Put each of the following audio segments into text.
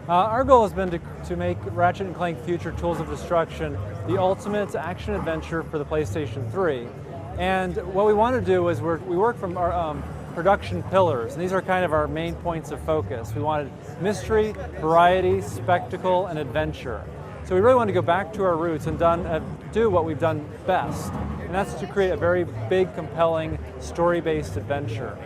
Our goal has been to make Ratchet and Clank Future Tools of Destruction the ultimate action-adventure for the PlayStation 3. And what we want to do is we work from our production pillars, and these are kind of our main points of focus. We wanted mystery, variety, spectacle, and adventure. So we really want to go back to our roots and do what we've done best, and that's to create a very big, compelling, story-based adventure.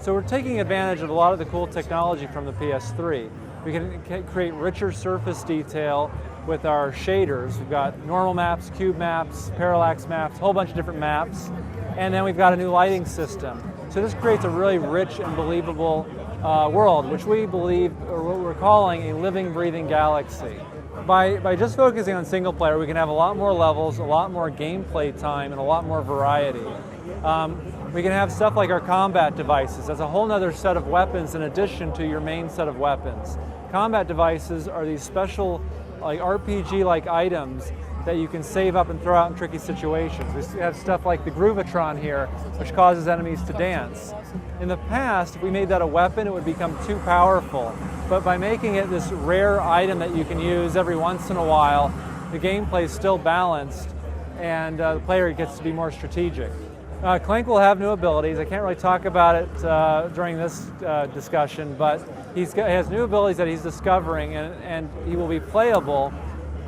So we're taking advantage of a lot of the cool technology from the PS3. We can create richer surface detail with our shaders. We've got normal maps, cube maps, parallax maps, a whole bunch of different maps, and then we've got a new lighting system. So this creates a really rich and believable world, which we believe, or what we're calling, a living, breathing galaxy. By just focusing on single player, we can have a lot more levels, a lot more gameplay time, and a lot more variety. We can have stuff like our combat devices. That's a whole other set of weapons in addition to your main set of weapons. Combat devices are these special, like RPG-like items that you can save up and throw out in tricky situations. We have stuff like the Groovatron here, which causes enemies to dance. In the past, if we made that a weapon, it would become too powerful. But by making it this rare item that you can use every once in a while, the gameplay is still balanced, and the player gets to be more strategic. Clank will have new abilities. I can't really talk about it during this discussion, but he has new abilities that he's discovering, and he will be playable,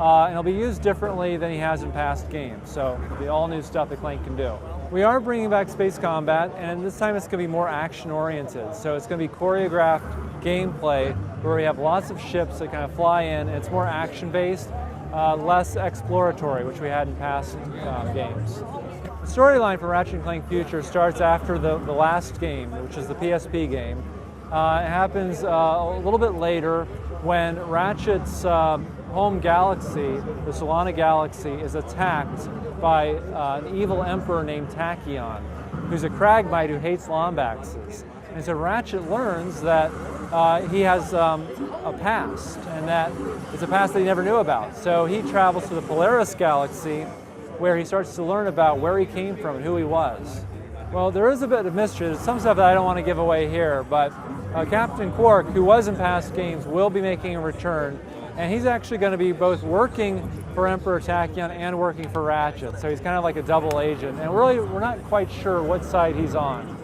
and he'll be used differently than he has in past games. So it'll be all new stuff that Clank can do. We are bringing back space combat, and this time it's going to be more action-oriented. So it's going to be choreographed gameplay where we have lots of ships that kind of fly in, and it's more action-based, less exploratory, which we had in past games. The storyline for Ratchet and Clank Future starts after the last game, which is the PSP game. It happens a little bit later when Ratchet's home galaxy, the Solana Galaxy, is attacked by an evil emperor named Tachyon, who's a cragmite who hates Lombaxes. And so Ratchet learns that he has a past, and that it's a past that he never knew about. So he travels to the Polaris Galaxy, where he starts to learn about where he came from and who he was. Well, there is a bit of mystery. There's some stuff that I don't want to give away here, but Captain Cork, who was in past games, will be making a return, and he's actually going to be both working for Emperor Tachyon and working for Ratchet, so he's kind of like a double agent, and we're not quite sure what side he's on.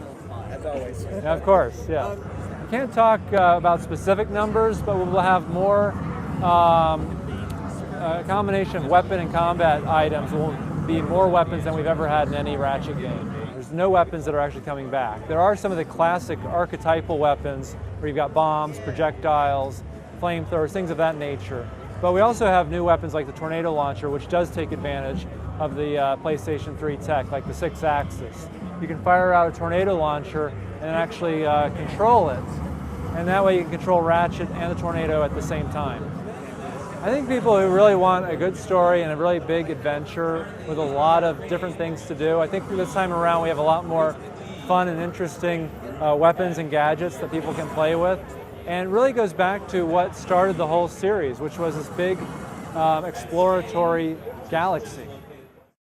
As always. Yeah, of course, yeah. We can't talk about specific numbers, but we'll have more a combination of weapon and combat items. Will be more weapons than we've ever had in any Ratchet game. There's no weapons that are actually coming back. There are some of the classic archetypal weapons where you've got bombs, projectiles, flamethrowers, things of that nature. But we also have new weapons like the tornado launcher, which does take advantage of the PlayStation 3 tech, like the 6-axis. You can fire out a tornado launcher and actually control it. And that way you can control Ratchet and the tornado at the same time. I think people who really want a good story and a really big adventure with a lot of different things to do, I think this time around we have a lot more fun and interesting weapons and gadgets that people can play with. And it really goes back to what started the whole series, which was this big exploratory galaxy.